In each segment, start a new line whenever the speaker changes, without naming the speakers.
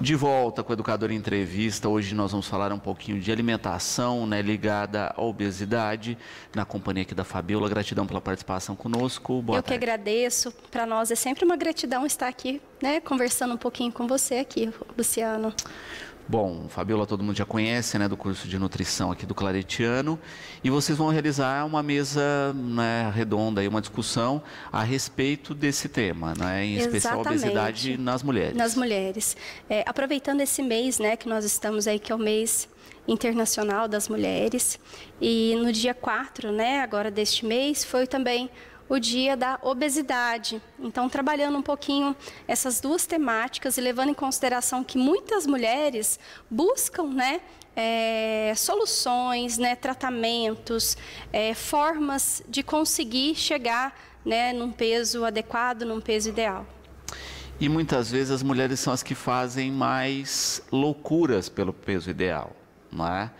De volta com o Educador em Entrevista, hoje nós vamos falar um pouquinho de alimentação, né, ligada à obesidade, na companhia aqui da Fabiola. Gratidão pela participação conosco. Boa tarde.
Eu que agradeço. Para nós é sempre uma gratidão estar aqui, né, conversando um pouquinho com você aqui, Luciano.
Bom, Fabiola todo mundo já conhece, né, do curso de nutrição aqui do Claretiano, e vocês vão realizar uma mesa, né, redonda, aí, uma discussão a respeito desse tema, né, em especial a obesidade nas mulheres.
Nas mulheres. Aproveitando esse mês, né, que nós estamos aí, que é o mês internacional das mulheres, e no dia 4, né, agora deste mês, foi também o dia da obesidade. Então, trabalhando um pouquinho essas duas temáticas e levando em consideração que muitas mulheres buscam, né, soluções, né, tratamentos, formas de conseguir chegar, né, num peso adequado, num peso ideal.
E muitas vezes as mulheres são as que fazem mais loucuras pelo peso ideal, não é?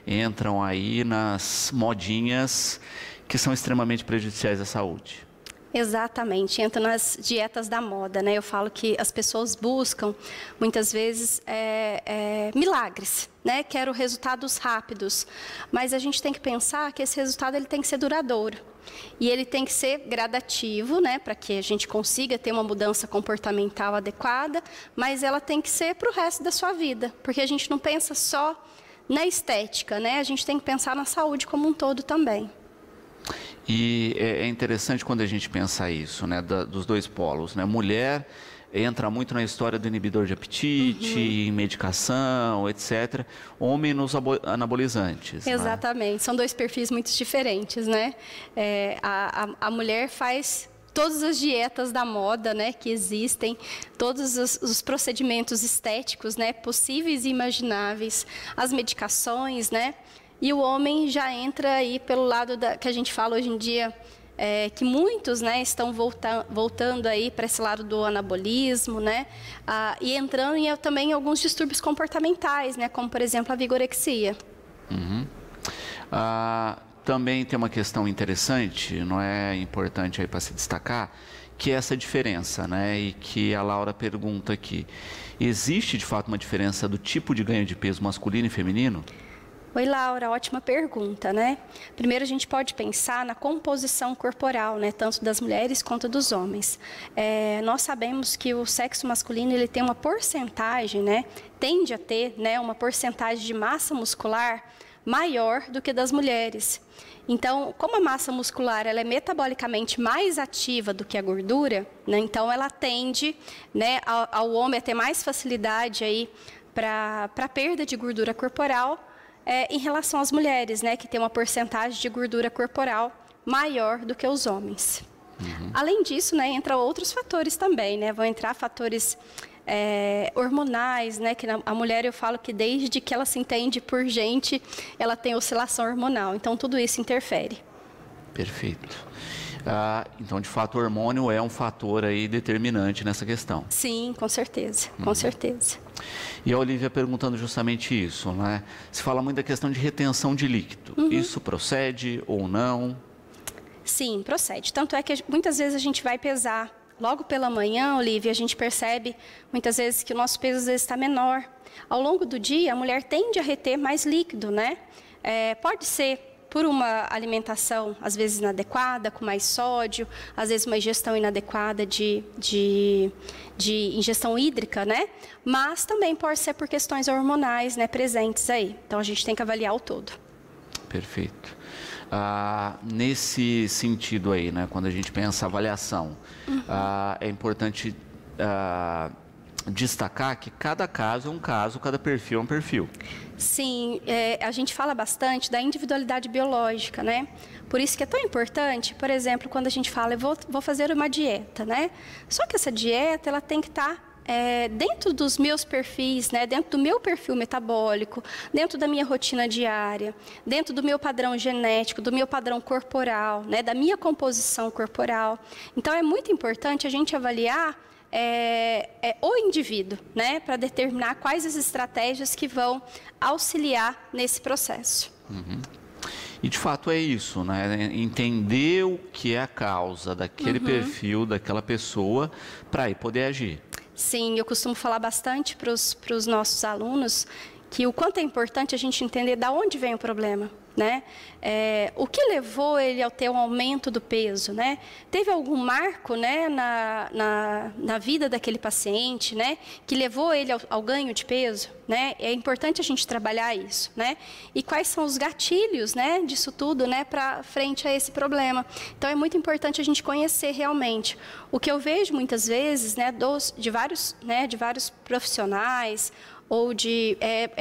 Entram aí nas modinhas que são extremamente prejudiciais à saúde.
Exatamente, entra nas dietas da moda, né? Eu falo que as pessoas buscam, muitas vezes, milagres, né? Quero resultados rápidos, mas a gente tem que pensar que esse resultado ele tem que ser duradouro. E ele tem que ser gradativo, né? Para que a gente consiga ter uma mudança comportamental adequada, mas ela tem que ser para o resto da sua vida, porque a gente não pensa só na estética, né? A gente tem que pensar na saúde como um todo também.
E é interessante quando a gente pensa isso, né, dos dois polos, né? Mulher entra muito na história do inibidor de apetite, medicação, etc. Homem nos anabolizantes.
Exatamente, né? São dois perfis muito diferentes, né? A mulher faz todas as dietas da moda, né, que existem, todos os procedimentos estéticos, né, possíveis e imagináveis, as medicações, né? E o homem já entra aí pelo lado que a gente fala hoje em dia, que muitos, né, estão voltando aí para esse lado do anabolismo, né, e entrando também em alguns distúrbios comportamentais, né, como por exemplo a vigorexia.
Também tem uma questão interessante, não é importante aí para se destacar, que é essa diferença, né, e que a Laura pergunta aqui, existe de fato uma diferença do tipo de ganho de peso masculino e feminino?
Oi, Laura, ótima pergunta, né? Primeiro a gente pode pensar na composição corporal, né? Tanto das mulheres quanto dos homens. Nós sabemos que o sexo masculino ele tem uma porcentagem, né? Tende a ter, né, uma porcentagem de massa muscular maior do que das mulheres. Então, como a massa muscular ela é metabolicamente mais ativa do que a gordura, né? Então ela tende, né, ao homem a ter mais facilidade aí para a perda de gordura corporal, em relação às mulheres, né, que tem uma porcentagem de gordura corporal maior do que os homens. Além disso, né, entra outros fatores também, né, vão entrar fatores hormonais, né, que a mulher eu falo que desde que ela se entende por gente, ela tem oscilação hormonal, então tudo isso interfere.
Perfeito. Então, de fato, o hormônio é um fator aí determinante nessa questão.
Sim, com certeza, com certeza.
E a Olivia perguntando justamente isso, né? Se fala muito da questão de retenção de líquido. Isso procede ou não?
Sim, procede. Tanto é que muitas vezes a gente vai pesar logo pela manhã, Olivia, a gente percebe muitas vezes que o nosso peso às vezes está menor. Ao longo do dia, a mulher tende a reter mais líquido, né? Pode ser por uma alimentação, às vezes inadequada, com mais sódio, às vezes uma ingestão inadequada de ingestão hídrica, né? Mas também pode ser por questões hormonais, né, presentes aí. Então, a gente tem que avaliar o todo.
Perfeito. Nesse sentido aí, né, quando a gente pensa avaliação, é importante destacar que cada caso é um caso, cada perfil é um perfil.
Sim, a gente fala bastante da individualidade biológica, né? Por isso que é tão importante, por exemplo, quando a gente fala, eu vou fazer uma dieta, né? Só que essa dieta, ela tem que estar dentro dos meus perfis, né? Dentro do meu perfil metabólico, dentro da minha rotina diária, dentro do meu padrão genético, do meu padrão corporal, né? Da minha composição corporal. Então, é muito importante a gente avaliar o indivíduo, né, para determinar quais as estratégias que vão auxiliar nesse processo.
E de fato é isso, né? Entender o que é a causa daquele perfil, daquela pessoa, para aí poder agir.
Sim, eu costumo falar bastante para os nossos alunos que o quanto é importante a gente entender de onde vem o problema, né? O que levou ele a ter um aumento do peso, né? Teve algum marco, né, na vida daquele paciente, né, que levou ele ao ganho de peso, né? É importante a gente trabalhar isso, né? E quais são os gatilhos, né, disso tudo, né, para frente a esse problema. Então é muito importante a gente conhecer realmente. O que eu vejo muitas vezes, né, de vários profissionais ou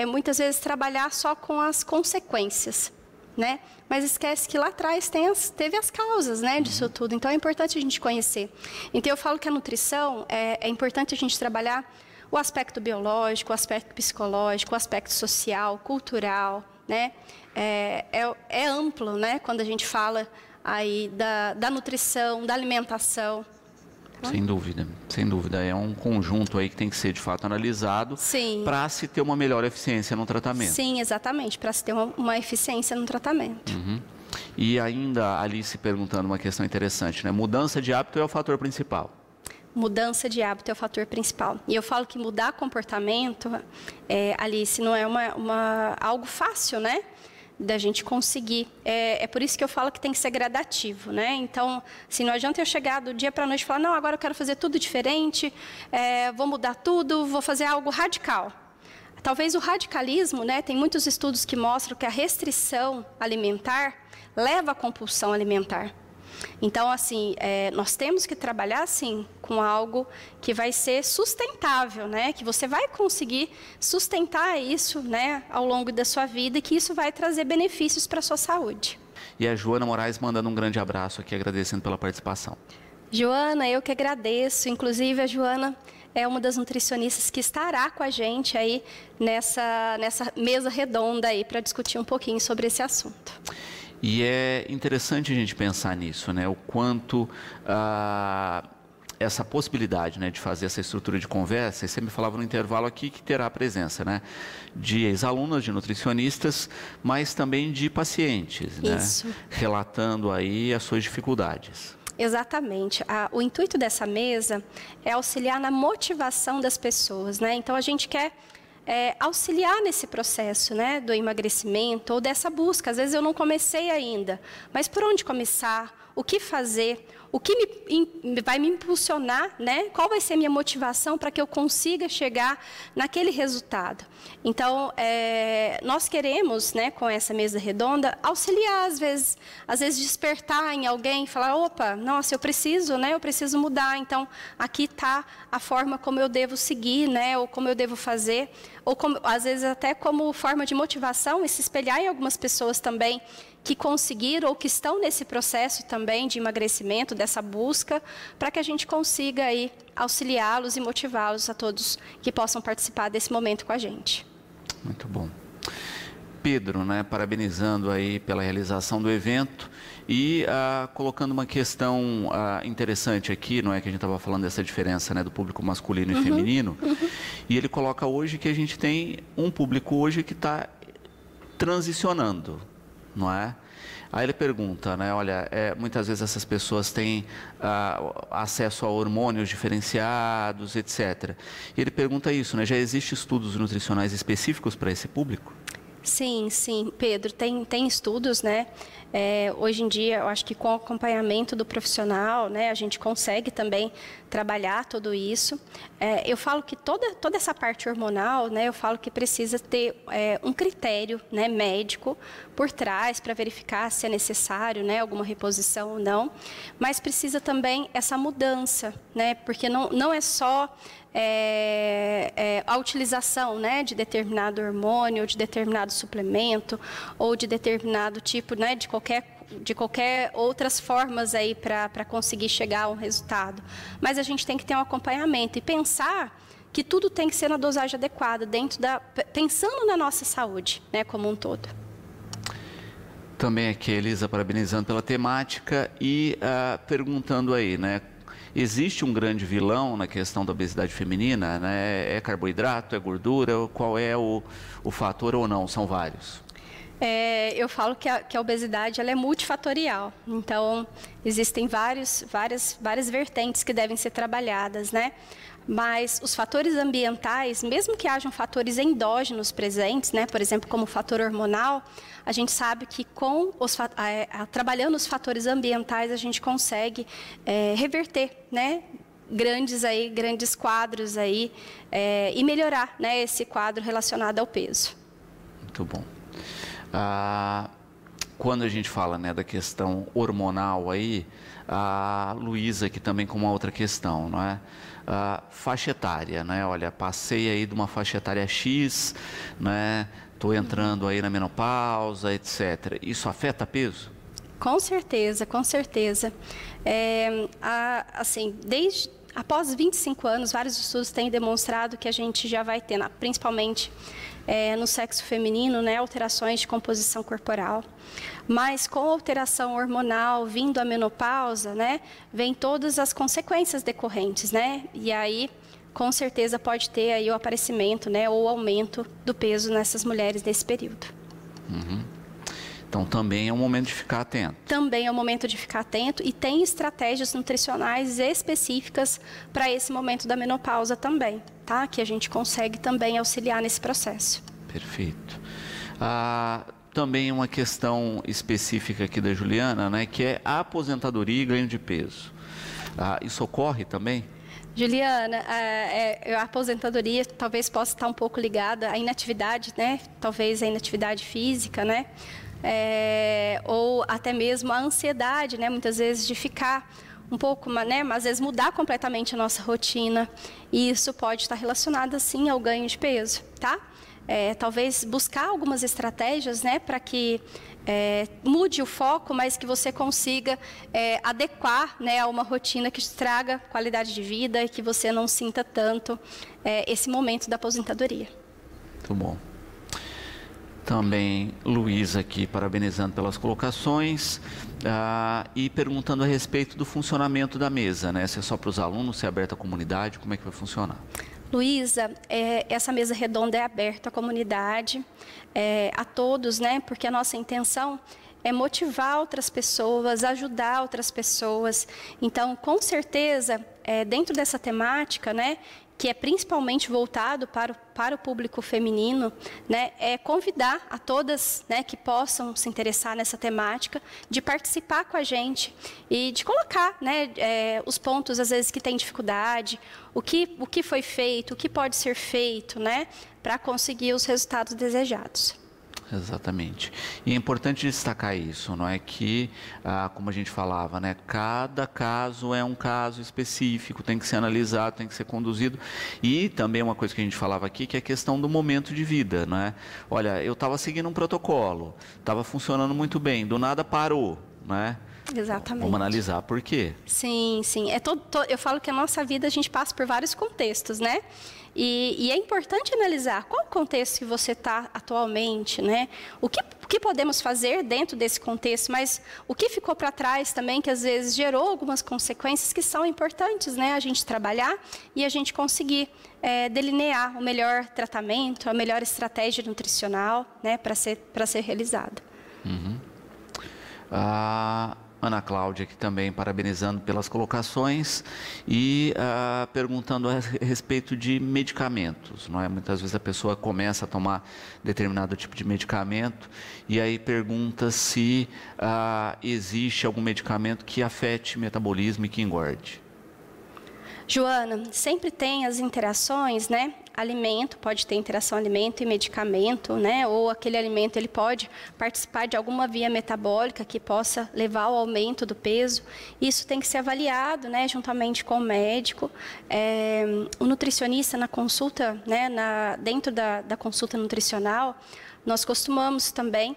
muitas vezes trabalhar só com as consequências, né? Mas esquece que lá atrás teve as causas, né, disso tudo. Então é importante a gente conhecer. Então eu falo que a nutrição é importante a gente trabalhar o aspecto biológico, o aspecto psicológico, o aspecto social, cultural, né? É amplo, né, quando a gente fala aí da nutrição, da alimentação.
Sem dúvida, sem dúvida. É um conjunto aí que tem que ser, de fato, analisado para se ter uma melhor eficiência no tratamento.
Sim, exatamente, para se ter uma eficiência no tratamento.
E ainda, Alice, perguntando uma questão interessante, né? Mudança de hábito é o fator principal.
Mudança de hábito é o fator principal. E eu falo que mudar comportamento, Alice, não é algo fácil, né, da gente conseguir. É por isso que eu falo que tem que ser gradativo, né? Então, assim, não adianta eu chegar do dia para a noite e falar, não, agora eu quero fazer tudo diferente, vou mudar tudo, vou fazer algo radical. Talvez o radicalismo, né, tem muitos estudos que mostram que a restrição alimentar leva à compulsão alimentar. Então, assim, nós temos que trabalhar, assim, com algo que vai ser sustentável, né? Que você vai conseguir sustentar isso, né, ao longo da sua vida e que isso vai trazer benefícios para a sua saúde.
E a Joana Moraes mandando um grande abraço aqui, agradecendo pela participação.
Joana, eu que agradeço. Inclusive, a Joana é uma das nutricionistas que estará com a gente aí nessa mesa redonda aí para discutir um pouquinho sobre esse assunto.
E é interessante a gente pensar nisso, né? O quanto essa possibilidade, né, de fazer essa estrutura de conversa, e você me falava no intervalo aqui que terá a presença, né, de ex-alunas, de nutricionistas, mas também de pacientes, né? Isso. Relatando aí as suas dificuldades.
Exatamente. O intuito dessa mesa é auxiliar na motivação das pessoas, né? Então a gente quer auxiliar nesse processo, né, do emagrecimento ou dessa busca. Às vezes eu não comecei ainda, mas por onde começar? O que fazer? O que vai me impulsionar, né? Qual vai ser a minha motivação para que eu consiga chegar naquele resultado? Então, nós queremos, né, com essa mesa redonda, auxiliar, às vezes despertar em alguém, falar, opa, nossa, eu preciso mudar. Então, aqui está a forma como eu devo seguir, né, ou como eu devo fazer, ou às vezes até como forma de motivação e se espelhar em algumas pessoas também que conseguiram ou que estão nesse processo também de emagrecimento, dessa busca, para que a gente consiga aí auxiliá-los e motivá-los a todos que possam participar desse momento com a gente.
Muito bom. Pedro, né, parabenizando aí pela realização do evento e colocando uma questão interessante aqui, não é, que a gente estava falando dessa diferença, né, do público masculino e feminino, e ele coloca hoje que a gente tem um público hoje que está transicionando, não é? Aí ele pergunta, né, olha, muitas vezes essas pessoas têm acesso a hormônios diferenciados, etc. E ele pergunta isso, né, já existem estudos nutricionais específicos para esse público?
Sim, Pedro, tem estudos, né? Hoje em dia, eu acho que com o acompanhamento do profissional, né, a gente consegue também trabalhar tudo isso. Eu falo que toda essa parte hormonal, né, eu falo que precisa ter um critério, né, médico por trás para verificar se é necessário, né, alguma reposição ou não, mas precisa também essa mudança, né, porque não é só a utilização, né, de determinado hormônio, de determinado suplemento ou de determinado tipo, né, de qualquer outras formas aí para conseguir chegar a um resultado. Mas a gente tem que ter um acompanhamento e pensar que tudo tem que ser na dosagem adequada, pensando na nossa saúde, né, como um todo.
Também aqui, Elisa, parabenizando pela temática e perguntando aí, né, existe um grande vilão na questão da obesidade feminina, né? É carboidrato, é gordura? Qual é o fator ou não? São vários.
Eu falo que a obesidade ela é multifatorial, então existem várias vertentes que devem ser trabalhadas, né? Mas os fatores ambientais, mesmo que hajam fatores endógenos presentes, né? Por exemplo, como o fator hormonal, a gente sabe que trabalhando os fatores ambientais a gente consegue reverter, né? Grandes quadros aí e melhorar, né? Esse quadro relacionado ao peso.
Muito bom. Quando a gente fala, né, da questão hormonal aí, a Luísa aqui também com uma outra questão, não é? Faixa etária, né? Olha, passei aí de uma faixa etária X, né? Estou entrando aí na menopausa, etc. Isso afeta peso?
Com certeza, com certeza. Assim, após 25 anos, vários estudos têm demonstrado que a gente já vai ter, principalmente no sexo feminino, né, alterações de composição corporal. Mas com a alteração hormonal vindo a menopausa, né, vem todas as consequências decorrentes, né? E aí, com certeza, pode ter aí o aparecimento, né, ou aumento do peso nessas mulheres nesse período.
Uhum. Então, também é um momento de ficar atento.
Também é um momento de ficar atento e tem estratégias nutricionais específicas para esse momento da menopausa também, tá? Que a gente consegue também auxiliar nesse processo.
Perfeito. Também uma questão específica aqui da Juliana, né? Que é a aposentadoria e ganho de peso. Isso ocorre também?
Juliana, a aposentadoria talvez possa estar um pouco ligada à inatividade, né? Talvez à inatividade física, né? Ou até mesmo a ansiedade, né? Muitas vezes de ficar um pouco, né? Mas às vezes mudar completamente a nossa rotina. E isso pode estar relacionado, sim, ao ganho de peso, tá? Talvez buscar algumas estratégias, né? Para que mude o foco, mas que você consiga adequar, né, a uma rotina que te traga qualidade de vida e que você não sinta tanto esse momento da aposentadoria.
Muito bom. Também Luísa aqui parabenizando pelas colocações e perguntando a respeito do funcionamento da mesa, né? Se é só para os alunos, se é aberta à comunidade, como é que vai funcionar?
Luísa, essa mesa redonda é aberta à comunidade, a todos, né? Porque a nossa intenção é motivar outras pessoas, ajudar outras pessoas. Então, com certeza, dentro dessa temática, né? Que é principalmente voltado para o público feminino, né, convidar a todas, né, que possam se interessar nessa temática, de participar com a gente e de colocar, né, os pontos, às vezes, que tem dificuldade, o que foi feito, o que pode ser feito, né, para conseguir os resultados desejados.
Exatamente. E é importante destacar isso, não é que, como a gente falava, né, cada caso é um caso específico, tem que ser analisado, tem que ser conduzido. E também uma coisa que a gente falava aqui, que é a questão do momento de vida, não é? Olha, eu estava seguindo um protocolo, estava funcionando muito bem, do nada parou, não é?
Exatamente.
Vamos analisar por quê.
Sim, sim. Eu falo que a nossa vida a gente passa por vários contextos, né? E é importante analisar qual o contexto que você está atualmente, né? O que podemos fazer dentro desse contexto, mas o que ficou para trás também, que às vezes gerou algumas consequências que são importantes, né? A gente trabalhar e a gente conseguir delinear o melhor tratamento, a melhor estratégia nutricional, né? Para ser realizada.
Uhum. Ana Cláudia aqui também parabenizando pelas colocações e perguntando a respeito de medicamentos, não é? Muitas vezes a pessoa começa a tomar determinado tipo de medicamento e aí pergunta se existe algum medicamento que afete o metabolismo e que engorde.
Joana, sempre tem as interações, né? Alimento, pode ter interação alimento e medicamento, né? Ou aquele alimento ele pode participar de alguma via metabólica que possa levar ao aumento do peso. Isso tem que ser avaliado, né? Juntamente com o médico. O nutricionista na consulta, né? Dentro da consulta nutricional, nós costumamos também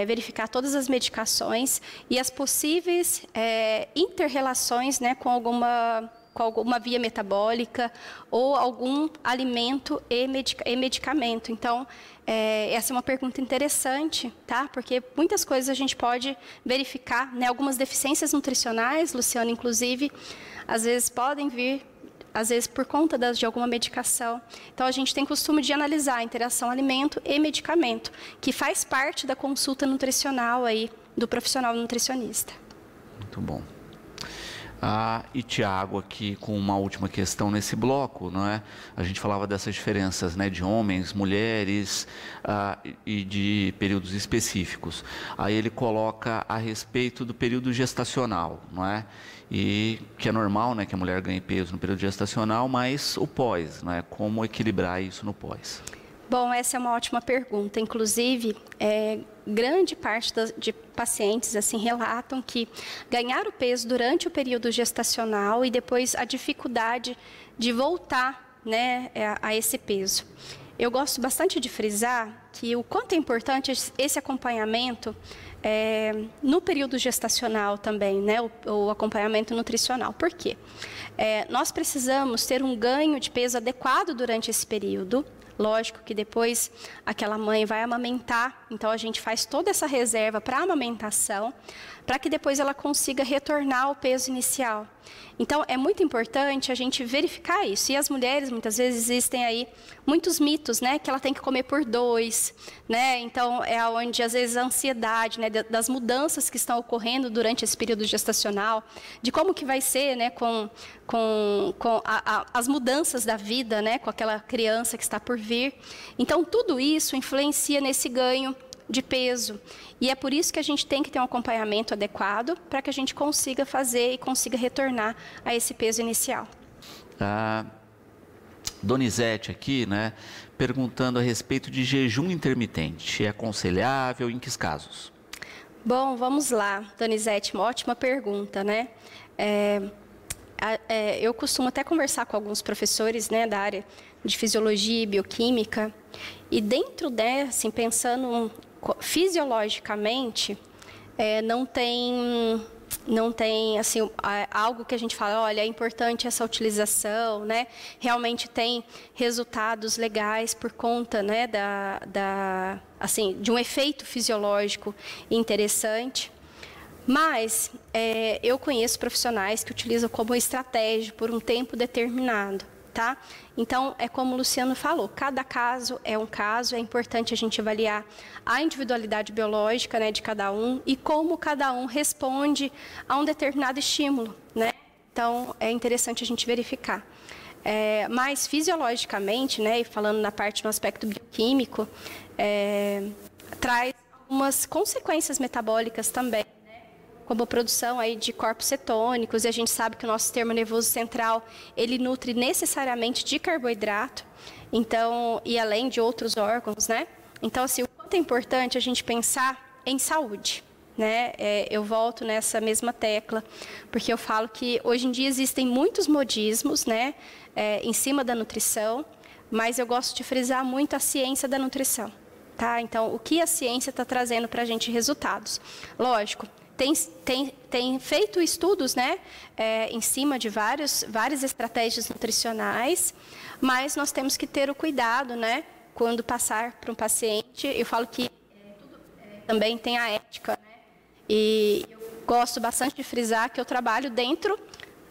verificar todas as medicações e as possíveis inter-relações, né? Com alguma via metabólica ou algum alimento e medicamento. Então, essa é uma pergunta interessante, tá? Porque muitas coisas a gente pode verificar, né? Algumas deficiências nutricionais, Luciana, inclusive, às vezes podem vir às vezes por conta de alguma medicação. Então, a gente tem costume de analisar a interação alimento e medicamento, que faz parte da consulta nutricional aí do profissional nutricionista.
Muito bom. E Tiago, aqui com uma última questão nesse bloco, não é? A gente falava dessas diferenças, né, de homens, mulheres e de períodos específicos. Aí ele coloca a respeito do período gestacional, não é? E que é normal, né, que a mulher ganhe peso no período gestacional, mas o pós, não é? Como equilibrar isso no pós?
Bom, essa é uma ótima pergunta. Inclusive, grande parte de pacientes assim relatam que ganharam peso durante o período gestacional e depois a dificuldade de voltar, né, a esse peso. Eu gosto bastante de frisar que o quanto é importante esse acompanhamento no período gestacional também, né, o acompanhamento nutricional. Por quê? Nós precisamos ter um ganho de peso adequado durante esse período. Lógico que depois aquela mãe vai amamentar, então a gente faz toda essa reserva para a amamentação, para que depois ela consiga retornar ao peso inicial. Então, é muito importante a gente verificar isso. E as mulheres, muitas vezes, existem aí muitos mitos, né? Que ela tem que comer por 2, né? Então, é onde, às vezes, a ansiedade, né? Das mudanças que estão ocorrendo durante esse período gestacional, de como que vai ser, né? Com as mudanças da vida, né? Com aquela criança que está por vir. Então, tudo isso influencia nesse ganho de peso. E é por isso que a gente tem que ter um acompanhamento adequado para que a gente consiga fazer e consiga retornar a esse peso inicial.
Donizete aqui, né, perguntando a respeito de jejum intermitente. É aconselhável em que casos?
Bom, vamos lá, Donizete, uma ótima pergunta, né? Eu costumo até conversar com alguns professores, né, da área de fisiologia e bioquímica, e dentro dessa, assim, pensando fisiologicamente, não tem assim, algo que a gente fala, olha, é importante essa utilização, né? Realmente tem resultados legais por conta, né, assim, de um efeito fisiológico interessante. Mas eu conheço profissionais que utilizam como estratégia por um tempo determinado, tá? Então, é como o Luciano falou, cada caso é um caso, é importante a gente avaliar a individualidade biológica, né, de cada um e como cada um responde a um determinado estímulo, né? Então, é interessante a gente verificar. Mas, fisiologicamente, né, e falando na parte no aspecto bioquímico, traz algumas consequências metabólicas também, como a produção aí de corpos cetônicos, e a gente sabe que o nosso sistema nervoso central, ele nutre necessariamente de carboidrato, então, e além de outros órgãos, né? Então, assim, o quanto é importante a gente pensar em saúde, né? Eu volto nessa mesma tecla, porque eu falo que hoje em dia existem muitos modismos, né, em cima da nutrição, mas eu gosto de frisar muito a ciência da nutrição, tá? Então, o que a ciência está trazendo para a gente resultados? Lógico, tem feito estudos, né, em cima de várias estratégias nutricionais, mas nós temos que ter o cuidado, né, quando passar para um paciente. Eu falo que também tem a ética, né, e eu gosto bastante de frisar que eu trabalho dentro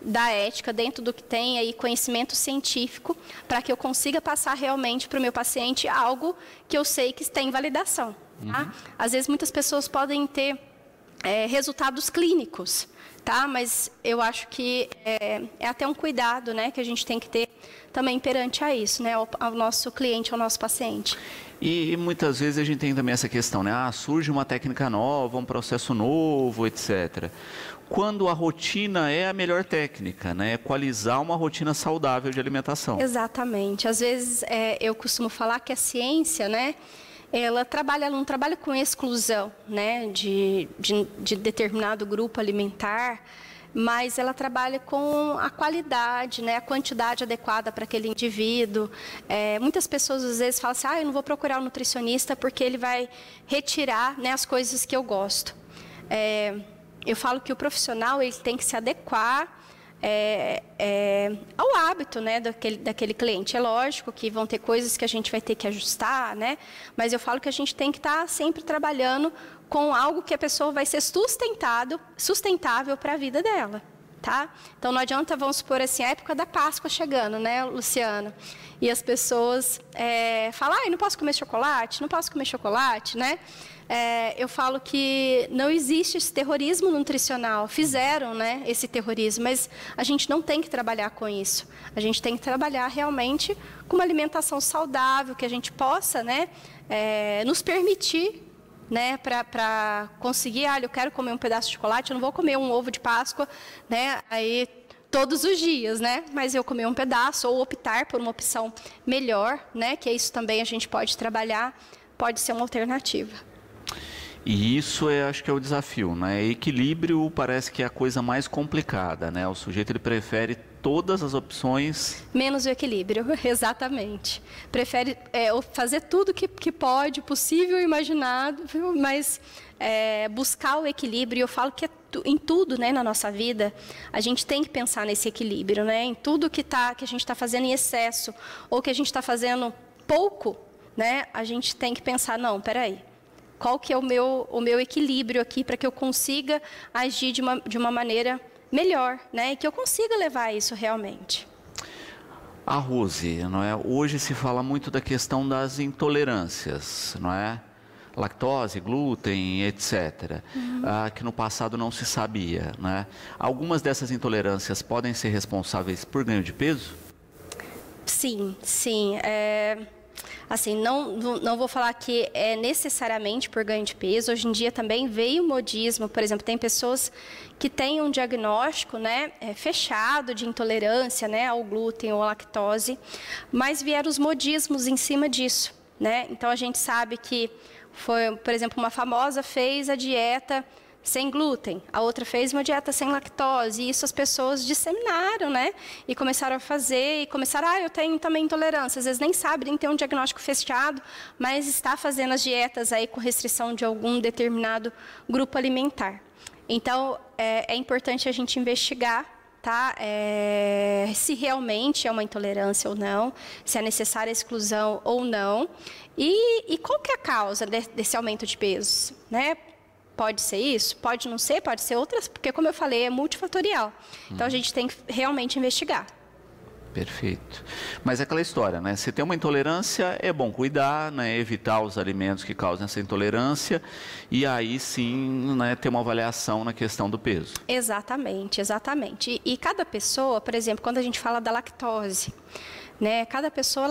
da ética, dentro do que tem aí conhecimento científico, para que eu consiga passar realmente para o meu paciente algo que eu sei que tem validação. Tá? Às vezes muitas pessoas podem ter resultados clínicos, tá? Mas eu acho que é até um cuidado, né, que a gente tem que ter também perante a isso, né, ao nosso cliente, ao nosso paciente.
E muitas vezes a gente tem também essa questão, né? Surge uma técnica nova, um processo novo, etc. Quando a rotina é a melhor técnica, né? Equalizar uma rotina saudável de alimentação.
Exatamente. Às vezes eu costumo falar que a ciência, né, ela não trabalha com exclusão, né, de determinado grupo alimentar, mas ela trabalha com a qualidade, né, a quantidade adequada para aquele indivíduo. Muitas pessoas às vezes falam assim, eu não vou procurar um nutricionista porque ele vai retirar, né, as coisas que eu gosto. Eu falo que o profissional ele tem que se adequar ao hábito, né, daquele cliente. É lógico que vão ter coisas que a gente vai ter que ajustar, né, mas eu falo que a gente tem que estar sempre trabalhando com algo que a pessoa vai ser sustentável para a vida dela. tá? Então, não adianta, vamos supor assim, a época da Páscoa chegando, né, Luciana? E as pessoas falam, não posso comer chocolate, não posso comer chocolate, né? Eu falo que não existe esse terrorismo nutricional. Fizeram, né, esse terrorismo, mas a gente não tem que trabalhar com isso. A gente tem que trabalhar realmente com uma alimentação saudável, que a gente possa, né, nos permitir, né, para conseguir, eu quero comer um pedaço de chocolate, eu não vou comer um ovo de Páscoa, né, aí todos os dias, né, mas eu comer um pedaço ou optar por uma opção melhor, né, que isso também a gente pode trabalhar, pode ser uma alternativa.
E isso acho que é o desafio, né? Equilíbrio parece que é a coisa mais complicada, né? O sujeito ele prefere todas as opções...
Menos o equilíbrio, exatamente. Prefere fazer tudo que pode, possível e imaginável, mas buscar o equilíbrio. Eu falo que em tudo, né, na nossa vida, a gente tem que pensar nesse equilíbrio, né? Em tudo que a gente está fazendo em excesso ou que a gente está fazendo pouco, né? A gente tem que pensar, não, peraí. Qual que é o meu equilíbrio aqui para que eu consiga agir de uma maneira melhor, né? E que eu consiga levar isso realmente.
A Rose, não é? Hoje se fala muito da questão das intolerâncias, não é? Lactose, glúten, etc. Que no passado não se sabia, né? Algumas dessas intolerâncias podem ser responsáveis por ganho de peso?
Sim, sim. Assim, não vou falar que é necessariamente por ganho de peso. Hoje em dia também veio o modismo, por exemplo, tem pessoas que têm um diagnóstico, né, fechado de intolerância, né, ao glúten ou à lactose, mas vieram os modismos em cima disso, né? Então a gente sabe que foi, por exemplo, uma famosa fez a dieta sem glúten, a outra fez uma dieta sem lactose, e isso as pessoas disseminaram, né? E começaram a fazer, e começaram, eu tenho também intolerância, às vezes nem sabe, nem tem um diagnóstico fechado, mas está fazendo as dietas aí com restrição de algum determinado grupo alimentar. Então, é importante a gente investigar, tá? Se realmente é uma intolerância ou não, se é necessária a exclusão ou não, e qual que é a causa desse aumento de peso, né? Pode ser isso, pode não ser, pode ser outras, porque, como eu falei, é multifatorial. Então, a gente tem que realmente investigar.
Perfeito. Mas é aquela história, né? Se tem uma intolerância, é bom cuidar, né? Evitar os alimentos que causam essa intolerância e aí sim, né, ter uma avaliação na questão do peso.
Exatamente, exatamente. E cada pessoa, por exemplo, quando a gente fala da lactose, né? Cada pessoa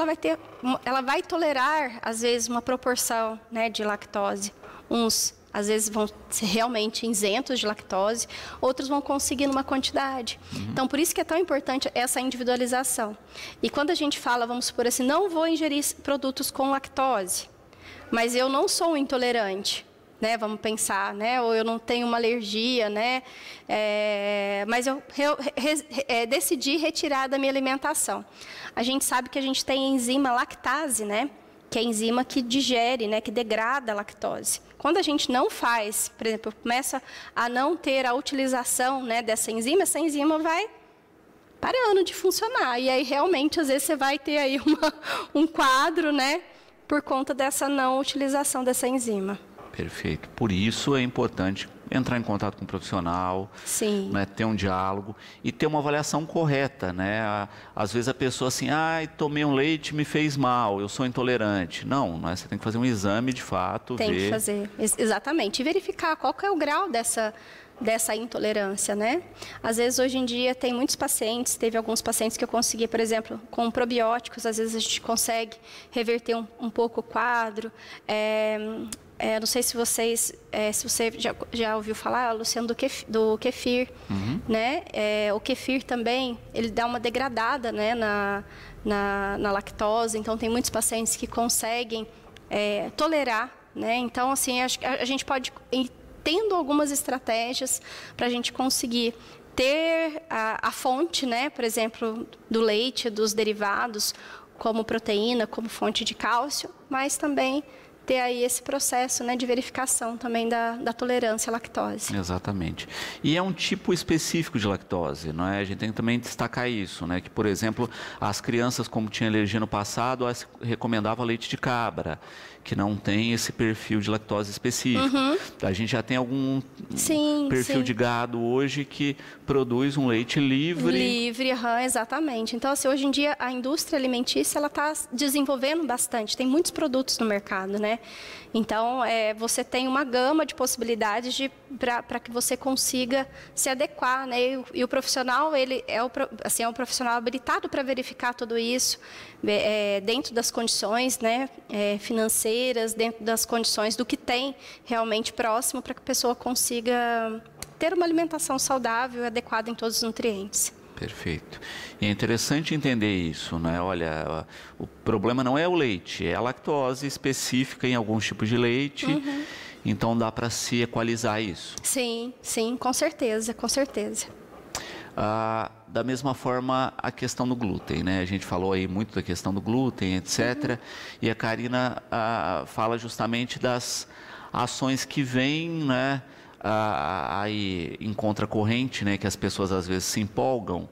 ela vai tolerar, às vezes, uma proporção, né, de lactose. Uns às vezes vão ser realmente isentos de lactose, outros vão conseguir numa quantidade. Então, por isso que é tão importante essa individualização. E quando a gente fala, vamos supor assim, não vou ingerir produtos com lactose, mas eu não sou um intolerante, né? Vamos pensar, né? Ou eu não tenho uma alergia, né? Mas eu decidi retirar da minha alimentação. A gente sabe que a gente tem a enzima lactase, né? Que é a enzima que digere, né, que degrada a lactose. Quando a gente não faz, por exemplo, começa a não ter a utilização, né, dessa enzima, essa enzima vai parando de funcionar. E aí, realmente, às vezes, você vai ter aí um quadro, né, por conta dessa não utilização dessa enzima.
Perfeito. Por isso é importante entrar em contato com um profissional,
sim,
né, ter um diálogo e ter uma avaliação correta, né? Às vezes a pessoa assim, tomei um leite, me fez mal, eu sou intolerante. Não, né? Você tem que fazer um exame de fato,
tem que fazer, exatamente, e verificar qual que é o grau dessa intolerância, né? Às vezes, hoje em dia, tem muitos pacientes, teve alguns pacientes que eu consegui, por exemplo, com probióticos, às vezes a gente consegue reverter um pouco o quadro. Não sei se você já ouviu falar, Luciano, do kefir, né? O kefir também, ele dá uma degradada, né, na lactose, então tem muitos pacientes que conseguem tolerar, né? Então, assim, acho que a gente pode ir tendo algumas estratégias para a gente conseguir ter a fonte, né, por exemplo, do leite, dos derivados, como proteína, como fonte de cálcio, mas também ter aí esse processo, né, de verificação também da tolerância à lactose.
Exatamente. E é um tipo específico de lactose, não é? A gente tem que também destacar isso, né? Que, por exemplo, as crianças, como tinha alergia no passado, elas recomendavam leite de cabra, que não tem esse perfil de lactose específico. A gente já tem algum perfil de gado hoje que produz um leite livre.
Livre, exatamente. Então, assim, hoje em dia, a indústria alimentícia, ela está desenvolvendo bastante. Tem muitos produtos no mercado, né? Então, você tem uma gama de possibilidades para que você consiga se adequar, né? E o profissional, ele é um profissional habilitado para verificar tudo isso dentro das condições, né, financeiras, dentro das condições do que tem realmente próximo, para que a pessoa consiga ter uma alimentação saudável e adequada em todos os nutrientes.
Perfeito. E é interessante entender isso, né? Olha, o problema não é o leite, é a lactose específica em alguns tipos de leite. Então dá para se equalizar isso.
Sim, sim, com certeza, com certeza.
Da mesma forma, a questão do glúten, né? A gente falou aí muito da questão do glúten, etc. E a Karina fala justamente das ações que vêm, né? Aí em contracorrente, né, que as pessoas às vezes se empolgam,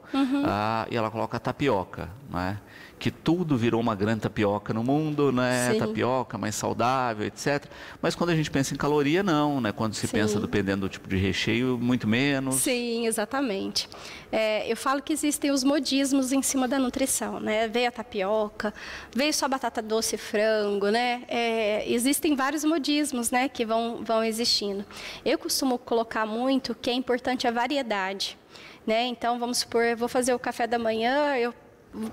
e ela coloca a tapioca, né, que tudo virou uma grande tapioca no mundo, né, tapioca mais saudável, etc. Mas quando a gente pensa em caloria, não, né, quando se pensa dependendo do tipo de recheio, muito menos. Sim,
exatamente. Eu falo que existem os modismos em cima da nutrição, né, veio a tapioca, veio só batata doce e frango, né, existem vários modismos, né, que vão existindo. Eu costumo colocar muito que é importante a variedade, né? Então, vamos supor, eu vou fazer o café da manhã, eu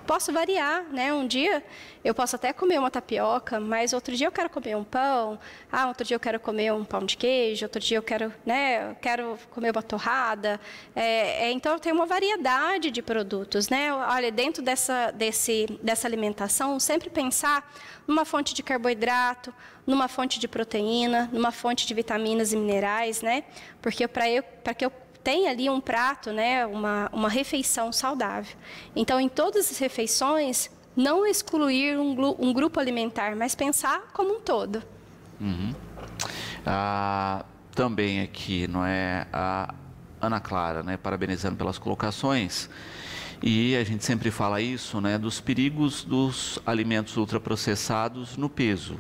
posso variar, né? Um dia eu posso até comer uma tapioca, mas outro dia eu quero comer um pão, outro dia eu quero comer um pão de queijo, outro dia eu quero, né, comer uma torrada. Então, eu tenho uma variedade de produtos, né? Olha, dentro dessa alimentação, sempre pensar numa fonte de carboidrato, numa fonte de proteína, numa fonte de vitaminas e minerais, né? Porque para que eu tenha ali um prato, né, uma refeição saudável. Então, em todas as refeições, não excluir um grupo alimentar, mas pensar como um todo.
Também aqui, não é, a Ana Clara, né, parabenizando pelas colocações. E a gente sempre fala isso, né, dos perigos dos alimentos ultraprocessados no peso.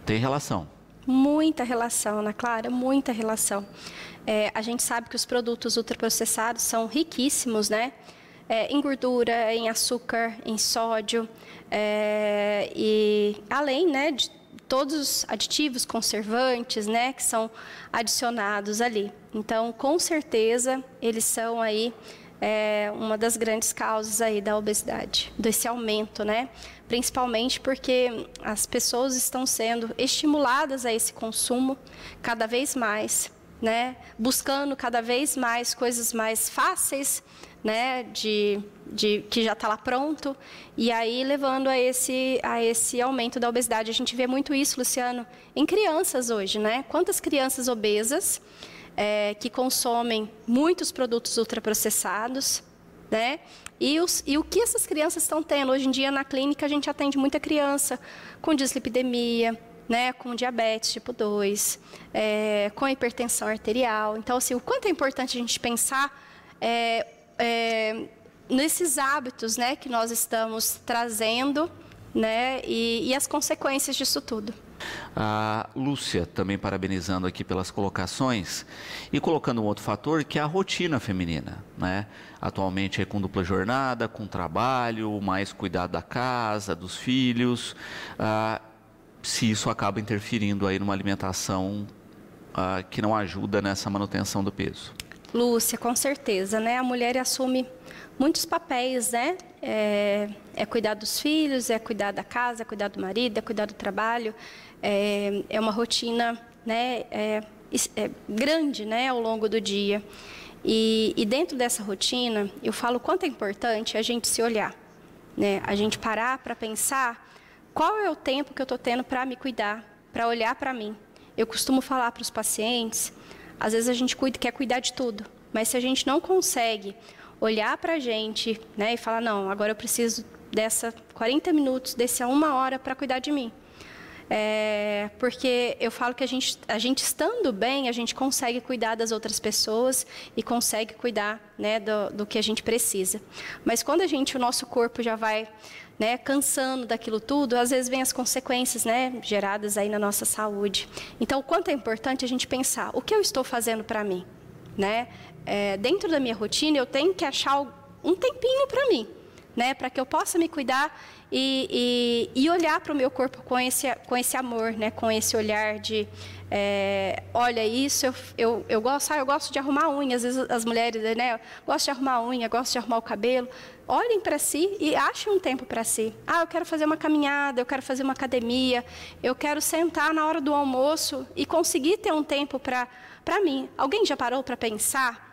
Tem relação?
Muita relação, Ana Clara, muita relação. A gente sabe que os produtos ultraprocessados são riquíssimos, né? Em gordura, em açúcar, em sódio, e além, né, de todos os aditivos, conservantes, né, que são adicionados ali. Então, com certeza, eles são aí uma das grandes causas aí da obesidade, desse aumento, né? Principalmente porque as pessoas estão sendo estimuladas a esse consumo cada vez mais, né? Buscando cada vez mais coisas mais fáceis, né? Que já está lá pronto, e aí levando a esse aumento da obesidade. A gente vê muito isso, Luciano, em crianças hoje, né? Quantas crianças obesas que consomem muitos produtos ultraprocessados, né? E o que essas crianças estão tendo? Hoje em dia, na clínica, a gente atende muita criança com dislipidemia, né? Com diabetes tipo 2, com hipertensão arterial. Então, assim, o quanto é importante a gente pensar nesses hábitos, né, que nós estamos trazendo, né? E as consequências disso tudo.
A Lúcia também parabenizando aqui pelas colocações e colocando um outro fator que é a rotina feminina, né? Atualmente é com dupla jornada, com trabalho, mais cuidado da casa, dos filhos, se isso acaba interferindo aí numa alimentação que não ajuda nessa manutenção do peso.
Lúcia, com certeza, né? A mulher assume muitos papéis, né? É cuidar dos filhos, é cuidar da casa, é cuidar do marido, é cuidar do trabalho. É uma rotina, né? Grande, né? Ao longo do dia. E dentro dessa rotina, eu falo quanto é importante a gente se olhar, né? A gente parar para pensar qual é o tempo que eu estou tendo para me cuidar, para olhar para mim. Eu costumo falar para os pacientes, às vezes a gente quer cuidar de tudo, mas se a gente não consegue olhar para a gente, né, e falar, não, agora eu preciso dessa 40 minutos, desse 1 hora para cuidar de mim. Porque eu falo que a gente estando bem, a gente consegue cuidar das outras pessoas e consegue cuidar, né, do que a gente precisa. Mas quando o nosso corpo já vai, né, cansando daquilo tudo, às vezes vem as consequências, né, geradas aí na nossa saúde. Então, o quanto é importante a gente pensar, o que eu estou fazendo para mim, né? Dentro da minha rotina, eu tenho que achar um tempinho para mim, né, para que eu possa me cuidar e olhar para o meu corpo com esse amor, né, com esse olhar de, olha, isso eu gosto de arrumar unha, às vezes as mulheres, né, gostam de arrumar unha, gostam de arrumar o cabelo. Olhem para si e achem um tempo para si. Eu quero fazer uma caminhada, eu quero fazer uma academia, eu quero sentar na hora do almoço e conseguir ter um tempo para mim. Alguém já parou para pensar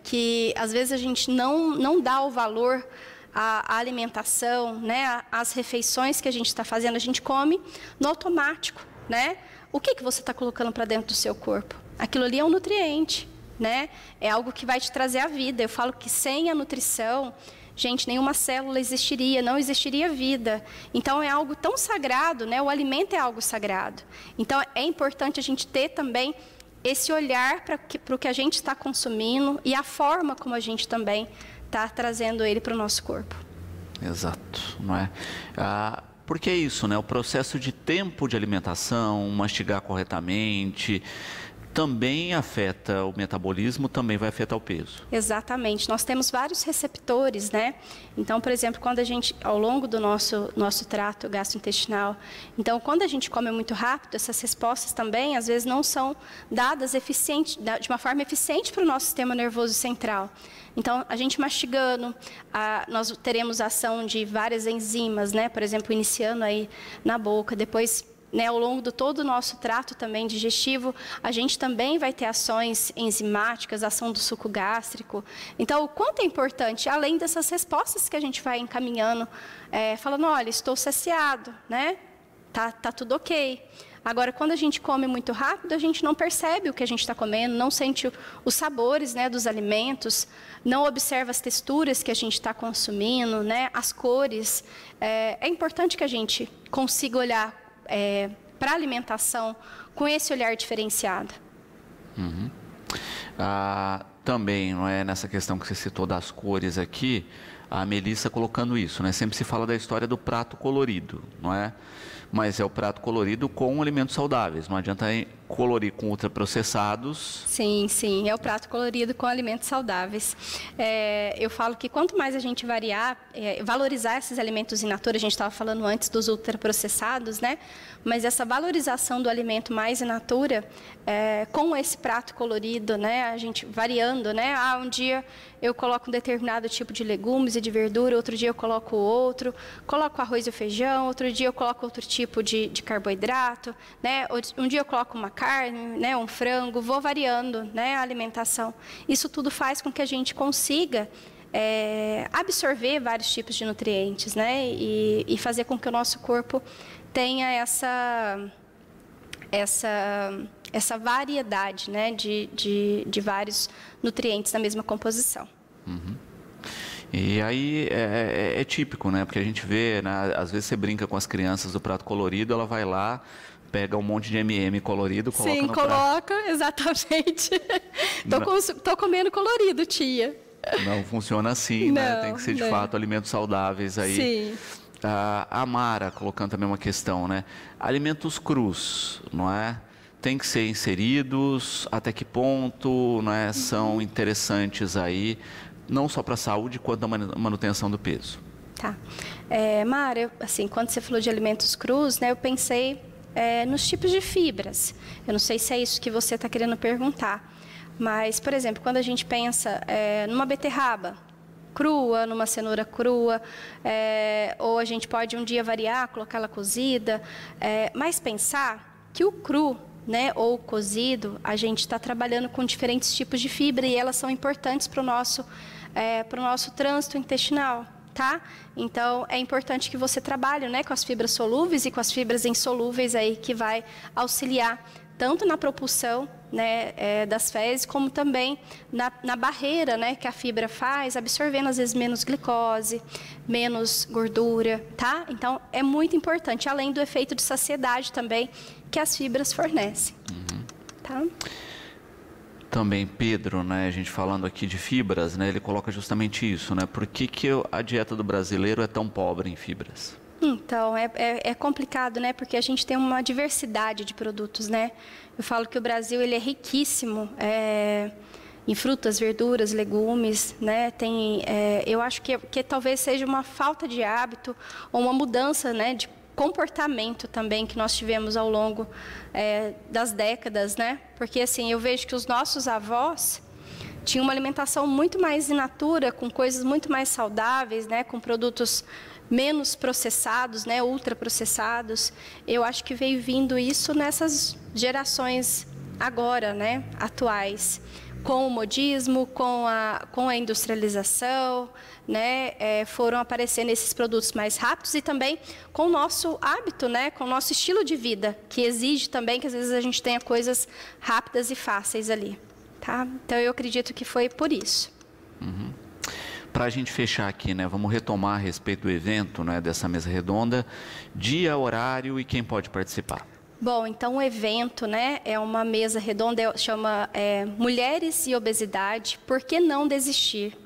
que às vezes a gente não dá o valor à alimentação, né, às refeições que a gente está fazendo, a gente come no automático, né? O que você está colocando para dentro do seu corpo? Aquilo ali é um nutriente, né? É algo que vai te trazer a vida. Eu falo que sem a nutrição, gente, nenhuma célula existiria, não existiria vida. Então é algo tão sagrado, né? O alimento é algo sagrado. Então é importante a gente ter também esse olhar para o que a gente está consumindo e a forma como a gente também está trazendo ele para o nosso corpo.
Exato, não é? Porque é isso, né? O processo de tempo de alimentação, mastigar corretamente, também afeta o metabolismo, também vai afetar o peso.
Exatamente. Nós temos vários receptores, né? Então, por exemplo, quando a gente, ao longo do nosso trato gastrointestinal, então, quando a gente come muito rápido, essas respostas também, às vezes, não são dadas de uma forma eficiente para o nosso sistema nervoso central. Então, a gente mastigando, nós teremos a ação de várias enzimas, né? Por exemplo, iniciando aí na boca, depois, né, ao longo de todo o nosso trato também digestivo, a gente também vai ter ações enzimáticas, ação do suco gástrico. Então, o quanto é importante, além dessas respostas que a gente vai encaminhando, falando, olha, estou saciado, né? Tá tudo ok. Agora, quando a gente come muito rápido, a gente não percebe o que a gente está comendo, não sente os sabores, né, dos alimentos, não observa as texturas que a gente está consumindo, né, as cores. É importante que a gente consiga olhar para a alimentação com esse olhar diferenciado.
Uhum. Também, não é, nessa questão que você citou das cores aqui, a Melissa colocando isso, né? Sempre se fala da história do prato colorido, não é? Mas é o prato colorido com alimentos saudáveis, não adianta colorir com ultraprocessados.
Sim, sim, é o prato colorido com alimentos saudáveis. Eu falo que quanto mais a gente valorizar esses alimentos in natura, a gente estava falando antes dos ultraprocessados, né? Mas essa valorização do alimento mais in natura, com esse prato colorido, né? A gente variando, né? Um dia eu coloco um determinado tipo de legumes e de verdura, outro dia eu coloco outro, coloco arroz e feijão, outro dia eu coloco outro tipo de carboidrato, né? Um dia eu coloco uma carne, né? Um frango, vou variando, né? A alimentação. Isso tudo faz com que a gente consiga absorver vários tipos de nutrientes, né? E fazer com que o nosso corpo tenha essa variedade, né, de vários nutrientes na mesma composição.
Uhum. E aí é típico, né? Porque a gente vê, né, às vezes você brinca com as crianças do prato colorido, ela vai lá, pega um monte de M&M colorido, coloca no prato.
Sim, coloca, exatamente. Tô comendo colorido, tia.
Não funciona assim,
não,
né? Tem que ser de fato alimentos saudáveis aí.
Sim.
A Mara colocando também uma questão, né? Alimentos crus, não é? Tem que ser inseridos, até que ponto, né, são interessantes aí, não só para a saúde, quanto a manutenção do peso?
Tá. Mara, assim, quando você falou de alimentos crus, né, eu pensei nos tipos de fibras. Eu não sei se é isso que você está querendo perguntar, mas, por exemplo, quando a gente pensa numa beterraba crua, numa cenoura crua, ou a gente pode um dia variar, colocar ela cozida, mas pensar que o cru, né, ou cozido, a gente está trabalhando com diferentes tipos de fibra e elas são importantes para o nosso trânsito intestinal, tá? Então, é importante que você trabalhe, né, com as fibras solúveis e com as fibras insolúveis aí, que vai auxiliar tanto na propulsão, né, das fezes, como também na barreira, né, que a fibra faz, absorvendo às vezes menos glicose, menos gordura, tá? Então, é muito importante, além do efeito de saciedade também que as fibras fornecem, tá?
Também Pedro, né, a gente falando aqui de fibras, né, ele coloca justamente isso, né? Por que a dieta do brasileiro é tão pobre em fibras?
Então, é complicado, né? Porque a gente tem uma diversidade de produtos, né? Eu falo que o Brasil, ele é riquíssimo em frutas, verduras, legumes, né? Eu acho que talvez seja uma falta de hábito ou uma mudança, né, de comportamento também que nós tivemos ao longo das décadas, né? Porque, assim, eu vejo que os nossos avós tinham uma alimentação muito mais in natura, com coisas muito mais saudáveis, né? Com produtos menos processados, né, ultraprocessados. Eu acho que veio vindo isso nessas gerações agora, né, atuais, com o modismo, com a industrialização, né, foram aparecendo esses produtos mais rápidos e também com o nosso hábito, né, com o nosso estilo de vida, que exige também que às vezes a gente tenha coisas rápidas e fáceis ali, tá? Então eu acredito que foi por isso.
Para a gente fechar aqui, né, vamos retomar a respeito do evento, né, dessa mesa redonda, dia, horário e quem pode participar.
Bom, então o evento, né, é uma mesa redonda, chama Mulheres e Obesidade, por que não desistir?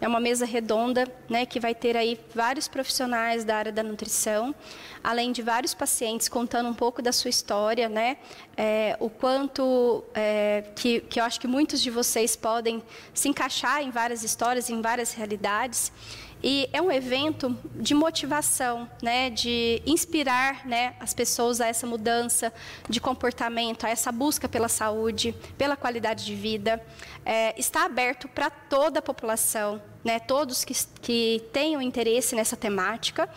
É uma mesa redonda, né, que vai ter aí vários profissionais da área da nutrição, além de vários pacientes contando um pouco da sua história, né, o quanto que eu acho que muitos de vocês podem se encaixar em várias histórias, em várias realidades. E é um evento de motivação, né, de inspirar, né, as pessoas a essa mudança de comportamento, a essa busca pela saúde, pela qualidade de vida. Está aberto para toda a população, né, todos que tenham interesse nessa temática.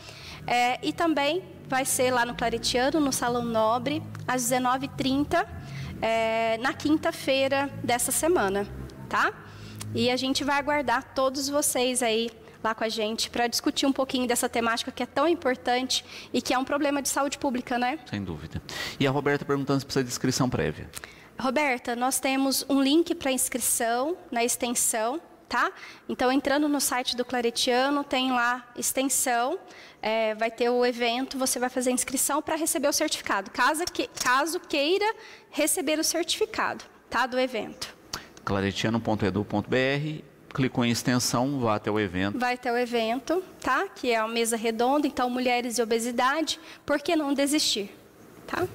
E também vai ser lá no Claretiano, no Salão Nobre, às 19h30, na quinta-feira dessa semana, tá? E a gente vai aguardar todos vocês aí lá com a gente para discutir um pouquinho dessa temática que é tão importante e que é um problema de saúde pública, né?
Sem dúvida. E a Roberta perguntando se precisa de inscrição prévia.
Roberta, nós temos um link para inscrição na extensão, tá? Então, entrando no site do Claretiano, tem lá extensão, vai ter o evento, você vai fazer a inscrição para receber o certificado, caso queira receber o certificado, tá, do evento.
claretiano.edu.br, clicou em extensão, vá até o evento.
Vai até o evento, tá? Que é a mesa redonda, então Mulheres e Obesidade, por que não desistir, tá?